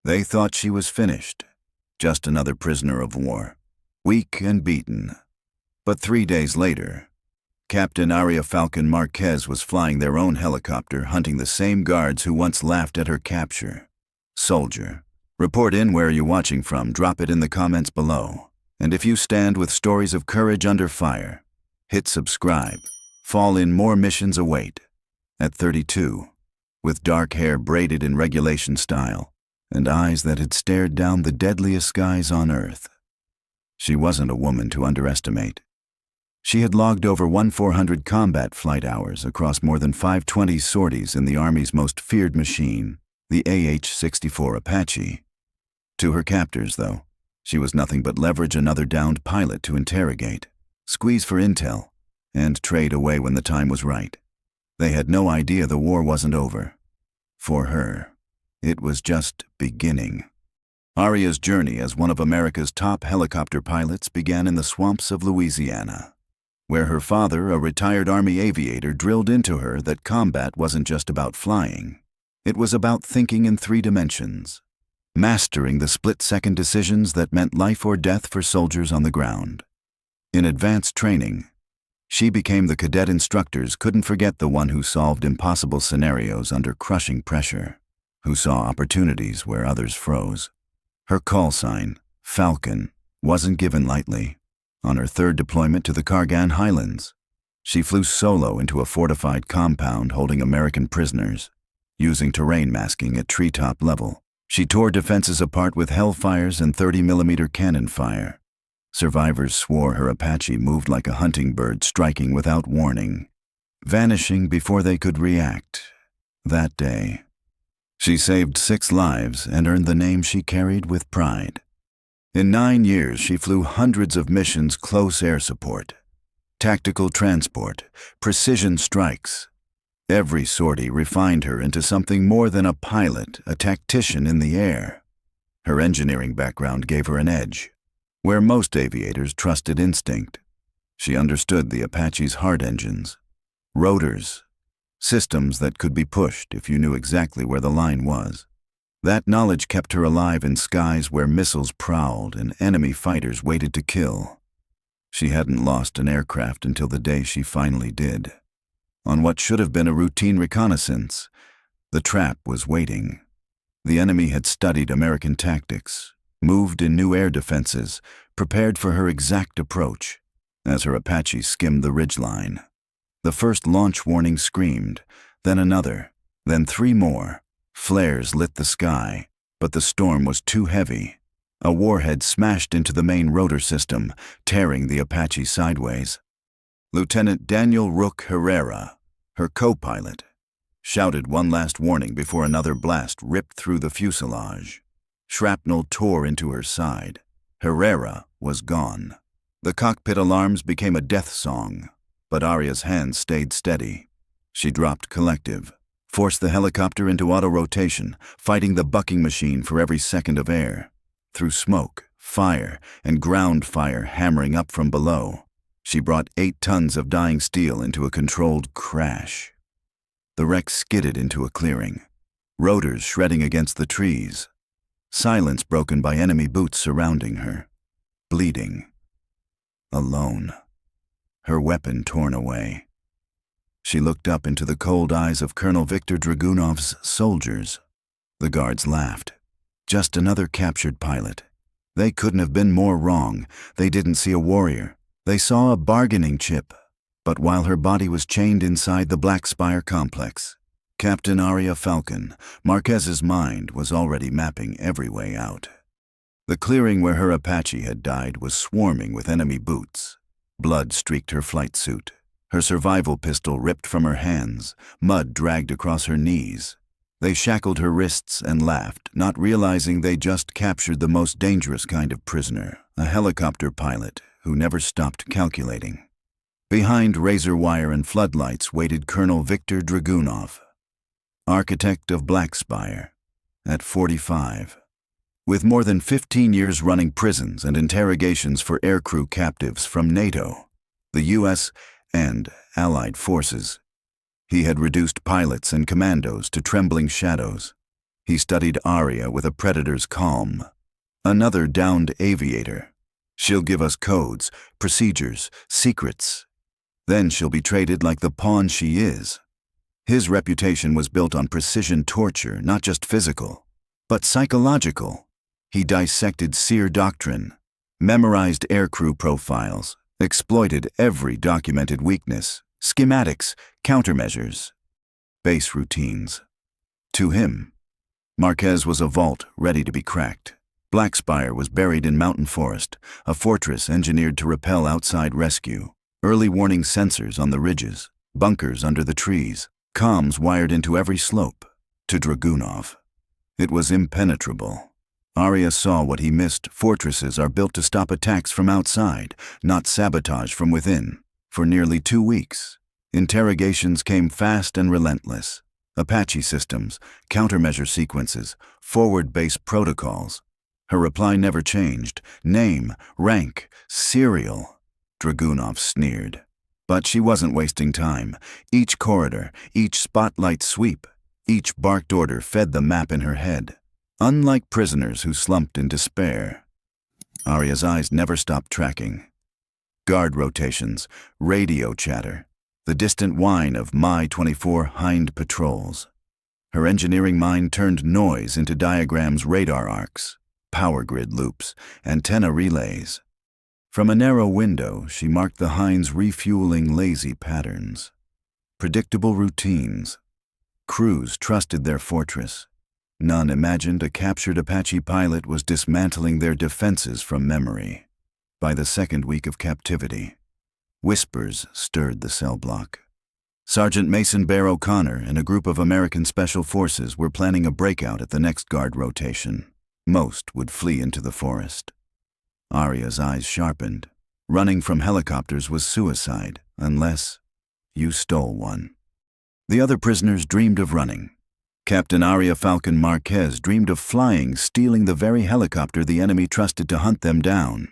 They thought she was finished, just another prisoner of war, weak and beaten. But 3 days later, Captain Aria Falcon Marquez was flying their own helicopter, hunting the same guards who once laughed at her capture. Soldier, report in where you're watching from, drop it in the comments below. And if you stand with stories of courage under fire, hit subscribe. Fall in, more missions await. At 32, with dark hair braided in regulation style, and eyes that had stared down the deadliest skies on Earth, she wasn't a woman to underestimate. She had logged over 1,400 combat flight hours across more than 520 sorties in the Army's most feared machine, the AH-64 Apache. To her captors, though, she was nothing but leverage, another downed pilot to interrogate, squeeze for intel, and trade away when the time was right. They had no idea the war wasn't over. For her, it was just beginning. Aria's journey as one of America's top helicopter pilots began in the swamps of Louisiana, where her father, a retired Army aviator, drilled into her that combat wasn't just about flying. It was about thinking in 3 dimensions, mastering the split-second decisions that meant life or death for soldiers on the ground. In advanced training, she became the cadet instructors couldn't forget, the one who solved impossible scenarios under crushing pressure, who saw opportunities where others froze. Her call sign, Falcon, wasn't given lightly. On her 3rd deployment to the Kargan Highlands, she flew solo into a fortified compound holding American prisoners. Using terrain masking at treetop level, she tore defenses apart with Hellfires and 30mm cannon fire. Survivors swore her Apache moved like a hunting bird, striking without warning, vanishing before they could react. That day, she saved 6 lives and earned the name she carried with pride. In 9 years, she flew hundreds of missions: close air support, tactical transport, precision strikes. Every sortie refined her into something more than a pilot, a tactician in the air. Her engineering background gave her an edge, where most aviators trusted instinct. She understood the Apache's heart engines, rotors, systems that could be pushed if you knew exactly where the line was. That knowledge kept her alive in skies where missiles prowled and enemy fighters waited to kill. She hadn't lost an aircraft until the day she finally did. On what should have been a routine reconnaissance, the trap was waiting. The enemy had studied American tactics, moved in new air defenses, prepared for her exact approach. As her Apache skimmed the ridgeline, the first launch warning screamed, then another, then 3 more. Flares lit the sky, but the storm was too heavy. A warhead smashed into the main rotor system, tearing the Apache sideways. Lieutenant Daniel Rook Herrera, her co-pilot, shouted one last warning before another blast ripped through the fuselage. Shrapnel tore into her side. Herrera was gone. The cockpit alarms became a death song, but Aria's hands stayed steady. She dropped collective, forced the helicopter into auto-rotation, fighting the bucking machine for every second of air. Through smoke, fire, and ground fire hammering up from below, she brought 8 tons of dying steel into a controlled crash. The wreck skidded into a clearing, rotors shredding against the trees, silence broken by enemy boots surrounding her, bleeding, alone, her weapon torn away. She looked up into the cold eyes of Colonel Viktor Dragunov's soldiers. The guards laughed. Just another captured pilot. They couldn't have been more wrong. They didn't see a warrior. They saw a bargaining chip. But while her body was chained inside the Black Spire complex, Captain Aria Falcon, Marquez's mind was already mapping every way out. The clearing where her Apache had died was swarming with enemy boots. Blood streaked her flight suit. Her survival pistol ripped from her hands, mud dragged across her knees. They shackled her wrists and laughed, not realizing they just captured the most dangerous kind of prisoner, a helicopter pilot who never stopped calculating. Behind razor wire and floodlights waited Colonel Viktor Dragunov, architect of Black Spire, at 45. With more than 15 years running prisons and interrogations for aircrew captives from NATO, the U.S., and Allied forces, he had reduced pilots and commandos to trembling shadows. He studied Aria with a predator's calm. Another downed aviator. She'll give us codes, procedures, secrets. Then she'll be traded like the pawn she is. His reputation was built on precision torture, not just physical, but psychological. He dissected seer doctrine, memorized aircrew profiles, exploited every documented weakness, schematics, countermeasures, base routines. To him, Marquez was a vault ready to be cracked. Black Spire was buried in mountain forest, a fortress engineered to repel outside rescue. Early warning sensors on the ridges, bunkers under the trees, comms wired into every slope. To Dragunov, it was impenetrable. Aria saw what he missed. Fortresses are built to stop attacks from outside, not sabotage from within. For nearly 2 weeks, interrogations came fast and relentless. Apache systems, countermeasure sequences, forward base protocols. Her reply never changed. Name, rank, serial. Dragunov sneered. But she wasn't wasting time. Each corridor, each spotlight sweep, each barked order fed the map in her head. Unlike prisoners who slumped in despair, Aria's eyes never stopped tracking. Guard rotations, radio chatter, the distant whine of Mi-24 Hind patrols. Her engineering mind turned noise into diagrams, radar arcs, power grid loops, antenna relays. From a narrow window, she marked the Hinds' refueling lazy patterns. Predictable routines. Crews trusted their fortress. None imagined a captured Apache pilot was dismantling their defenses from memory. By the second week of captivity, whispers stirred the cell block. Sergeant Mason Bear O'Connor and a group of American Special Forces were planning a breakout at the next guard rotation. Most would flee into the forest. Aria's eyes sharpened. Running from helicopters was suicide, unless you stole one. The other prisoners dreamed of running. Captain Aria Falcon Marquez dreamed of flying, stealing the very helicopter the enemy trusted to hunt them down.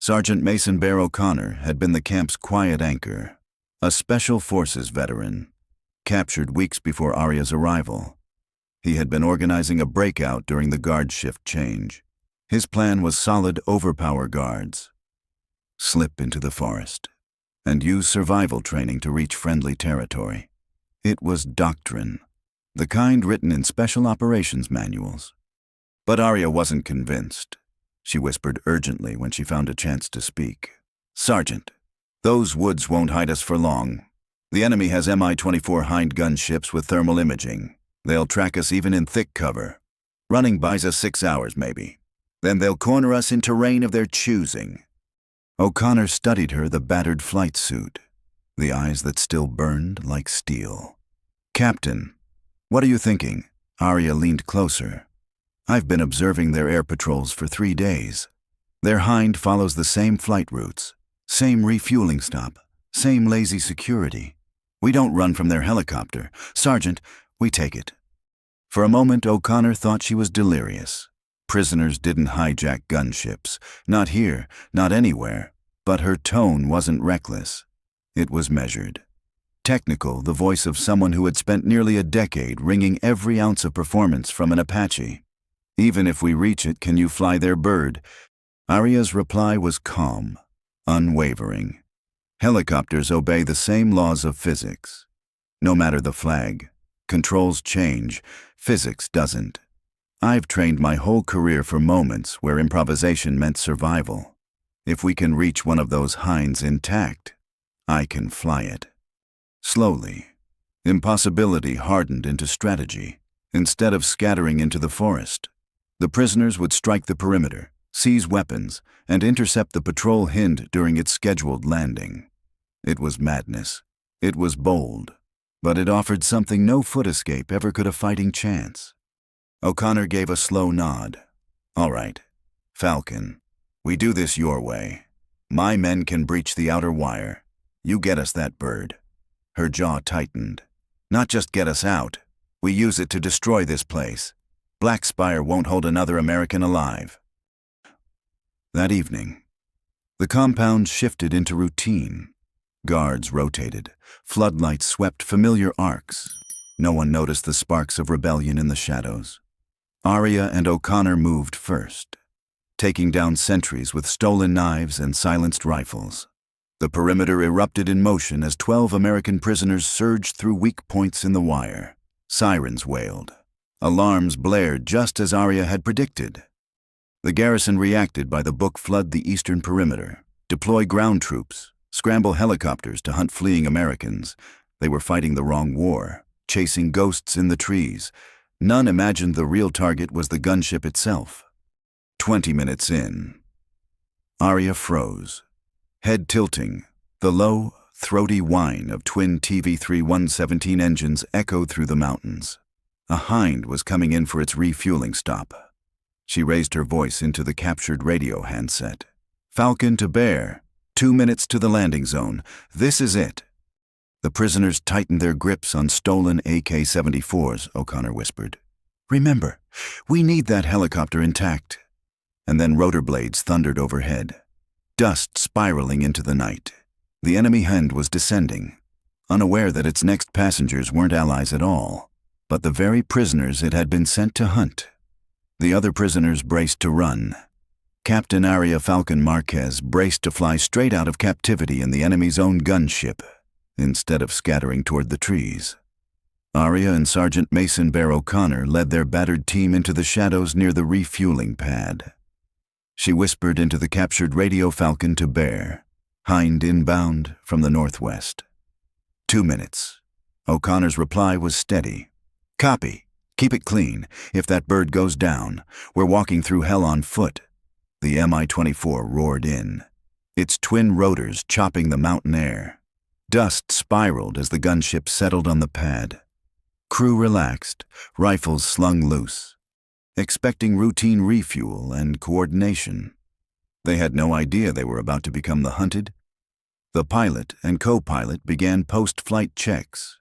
Sergeant Mason Bear O'Connor had been the camp's quiet anchor, a Special Forces veteran, captured weeks before Aria's arrival. He had been organizing a breakout during the guard shift change. His plan was solid: overpower guards, slip into the forest, and use survival training to reach friendly territory. It was doctrine, the kind written in special operations manuals. But Aria wasn't convinced. She whispered urgently when she found a chance to speak. "Sergeant, those woods won't hide us for long. The enemy has Mi-24 Hind gunships with thermal imaging. They'll track us even in thick cover. Running buys us 6 hours, maybe. Then they'll corner us in terrain of their choosing." O'Connor studied her, the battered flight suit, the eyes that still burned like steel. "Captain, what are you thinking?" Aria leaned closer. "I've been observing their air patrols for 3 days. Their Hind follows the same flight routes, same refueling stop, same lazy security. We don't run from their helicopter. Sergeant, we take it." For a moment, O'Connor thought she was delirious. Prisoners didn't hijack gunships. Not here, not anywhere. But her tone wasn't reckless. It was measured. Technical, the voice of someone who had spent nearly a decade wringing every ounce of performance from an Apache. "Even if we reach it, can you fly their bird?" Aria's reply was calm, unwavering. Helicopters obey the same laws of physics. No matter the flag, controls change, physics doesn't. I've trained my whole career for moments where improvisation meant survival. If we can reach one of those Hinds intact, I can fly it. Slowly, impossibility hardened into strategy. Instead of scattering into the forest, the prisoners would strike the perimeter, seize weapons, and intercept the patrol Hind during its scheduled landing. It was madness. It was bold. But it offered something no foot escape ever could: a fighting chance. O'Connor gave a slow nod. "All right, Falcon, we do this your way. My men can breach the outer wire. You get us that bird." Her jaw tightened. "Not just get us out. We use it to destroy this place. Black Spire won't hold another American alive." That evening, the compound shifted into routine. Guards rotated. Floodlights swept familiar arcs. No one noticed the sparks of rebellion in the shadows. Aria and O'Connor moved first, taking down sentries with stolen knives and silenced rifles. The perimeter erupted in motion as 12 American prisoners surged through weak points in the wire. Sirens wailed. Alarms blared just as Aria had predicted. The garrison reacted by the book: flood the eastern perimeter, deploy ground troops, scramble helicopters to hunt fleeing Americans. They were fighting the wrong war, chasing ghosts in the trees. None imagined the real target was the gunship itself. 20 minutes in, Aria froze. Head tilting, the low, throaty whine of twin TV-3-117 engines echoed through the mountains. A Hind was coming in for its refueling stop. She raised her voice into the captured radio handset. "Falcon to Bear, 2 minutes to the landing zone. This is it." The prisoners tightened their grips on stolen AK-74s, O'Connor whispered. "Remember, we need that helicopter intact." And then rotor blades thundered overhead, dust spiraling into the night. The enemy Hind was descending, unaware that its next passengers weren't allies at all, but the very prisoners it had been sent to hunt. The other prisoners braced to run. Captain Aria Falcon Marquez braced to fly straight out of captivity in the enemy's own gunship, instead of scattering toward the trees. Aria and Sergeant Mason Bear O'Connor led their battered team into the shadows near the refueling pad. She whispered into the captured radio: "Falcon to Bear, Hind inbound from the northwest." 2 minutes. O'Connor's reply was steady. "Copy. Keep it clean. If that bird goes down, we're walking through hell on foot." The Mi-24 roared in, its twin rotors chopping the mountain air. Dust spiraled as the gunship settled on the pad. Crew relaxed, rifles slung loose, expecting routine refuel and coordination. They had no idea they were about to become the hunted. The pilot and co-pilot began post-flight checks.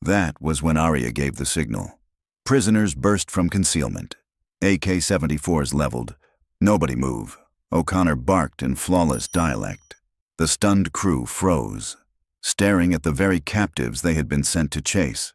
That was when Aria gave the signal. Prisoners burst from concealment. AK-74s leveled. "Nobody move," O'Connor barked in flawless dialect. The stunned crew froze, staring at the very captives they had been sent to chase.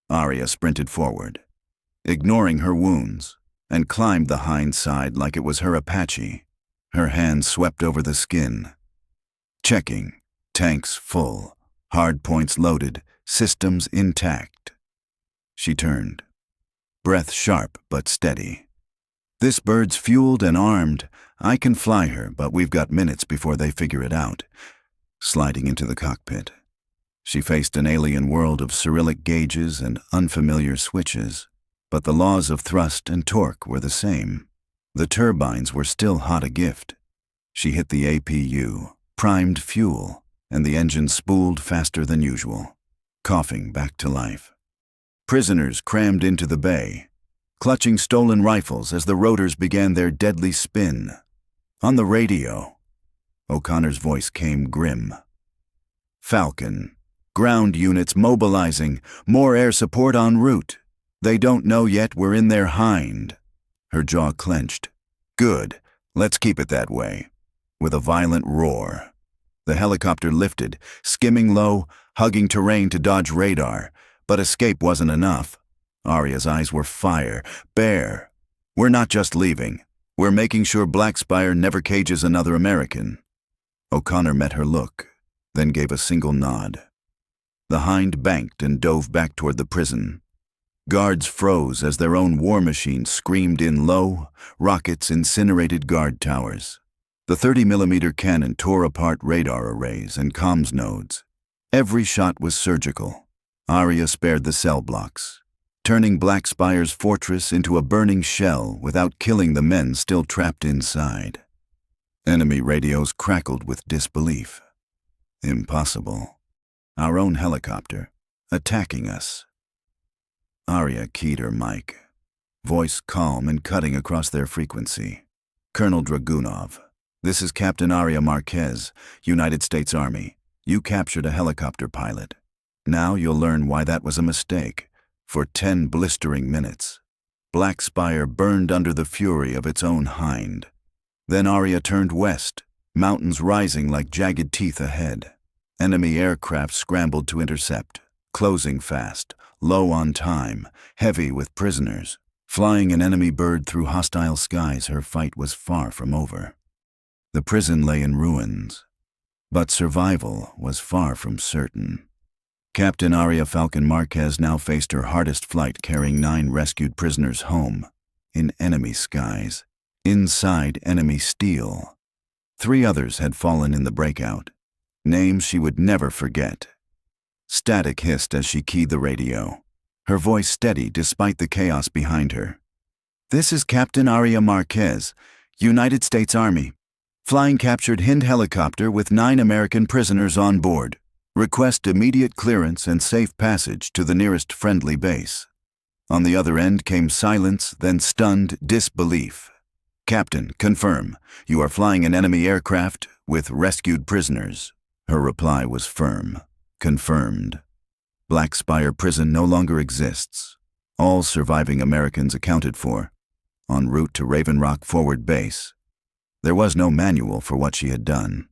Aria sprinted forward, ignoring her wounds, and climbed the hind side like it was her Apache. Her hands swept over the skin. Checking. Tanks full. Hard points loaded. Systems intact. She turned. Breath sharp but steady. "This bird's fueled and armed. I can fly her, but we've got minutes before they figure it out." Sliding into the cockpit, she faced an alien world of Cyrillic gauges and unfamiliar switches. But the laws of thrust and torque were the same. The turbines were still hot a gift. She hit the APU, primed fuel, and the engine spooled faster than usual, coughing back to life. Prisoners crammed into the bay, clutching stolen rifles as the rotors began their deadly spin. On the radio, O'Connor's voice came grim. "Falcon, ground units mobilizing, more air support en route. They don't know yet we're in their Hind." Her jaw clenched. "Good, let's keep it that way." With a violent roar, the helicopter lifted, skimming low, hugging terrain to dodge radar, but escape wasn't enough. Aria's eyes were fire. "Bear, we're not just leaving. We're making sure Black Spire never cages another American." O'Connor met her look, then gave a single nod. The Hind banked and dove back toward the prison. Guards froze as their own war machine screamed in low, rockets incinerated guard towers. The 30mm cannon tore apart radar arrays and comms nodes. Every shot was surgical. Aria spared the cell blocks, turning Black Spire's fortress into a burning shell without killing the men still trapped inside. Enemy radios crackled with disbelief. Impossible. Our own helicopter, attacking us. Aria keyed her mic, voice calm and cutting across their frequency. "Colonel Dragunov, this is Captain Aria Marquez, United States Army. You captured a helicopter pilot. Now you'll learn why that was a mistake. For 10 blistering minutes, Black Spire burned under the fury of its own Hind. Then Aria turned west, mountains rising like jagged teeth ahead. Enemy aircraft scrambled to intercept, closing fast, low on time, heavy with prisoners. Flying an enemy bird through hostile skies, her fight was far from over. The prison lay in ruins, but survival was far from certain. Captain Aria Falcon Marquez now faced her hardest flight, carrying 9 rescued prisoners home in enemy skies, inside enemy steel. 3 others had fallen in the breakout, names she would never forget. Static hissed as she keyed the radio, her voice steady despite the chaos behind her. "This is Captain Aria Marquez, United States Army. Flying captured Hind helicopter with 9 American prisoners on board. Request immediate clearance and safe passage to the nearest friendly base." On the other end came silence, then stunned disbelief. "Captain, confirm. You are flying an enemy aircraft with rescued prisoners." Her reply was firm. "Confirmed. Black Spire Prison no longer exists. All surviving Americans accounted for. En route to Raven Rock Forward Base." There was no manual for what she had done.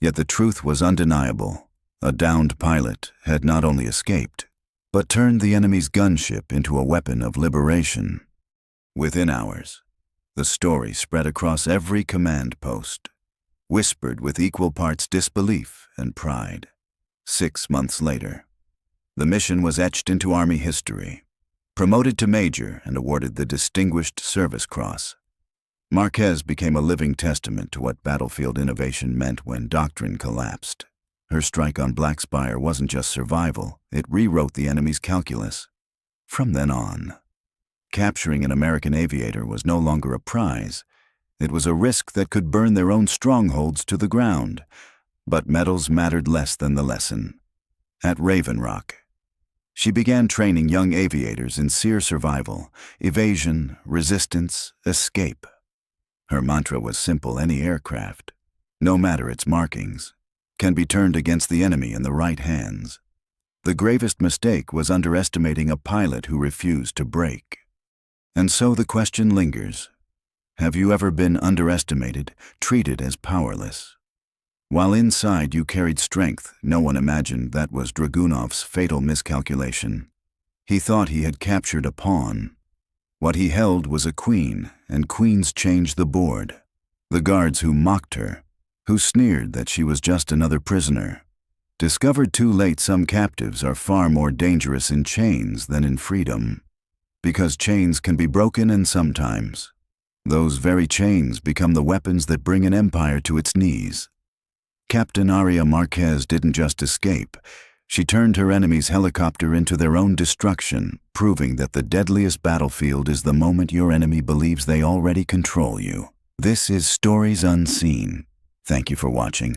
Yet the truth was undeniable. A downed pilot had not only escaped, but turned the enemy's gunship into a weapon of liberation. Within hours, the story spread across every command post, whispered with equal parts disbelief and pride. 6 months later, the mission was etched into Army history, promoted to Major and awarded the Distinguished Service Cross. Marquez became a living testament to what battlefield innovation meant when doctrine collapsed. Her strike on Black Spire wasn't just survival, it rewrote the enemy's calculus. From then on, capturing an American aviator was no longer a prize. It was a risk that could burn their own strongholds to the ground. But medals mattered less than the lesson. At Raven Rock, she began training young aviators in SEER survival, evasion, resistance, escape. Her mantra was simple: any aircraft, no matter its markings, can be turned against the enemy in the right hands. The gravest mistake was underestimating a pilot who refused to break. And so the question lingers: have you ever been underestimated, treated as powerless? While inside you carried strength, no one imagined that was Dragunov's fatal miscalculation. He thought he had captured a pawn. What he held was a queen, and queens changed the board. The guards who mocked her, who sneered that she was just another prisoner, discovered too late some captives are far more dangerous in chains than in freedom. Because chains can be broken, and sometimes those very chains become the weapons that bring an empire to its knees. Captain Aria Marquez didn't just escape. She turned her enemy's helicopter into their own destruction, proving that the deadliest battlefield is the moment your enemy believes they already control you. This is Stories Unseen. Thank you for watching.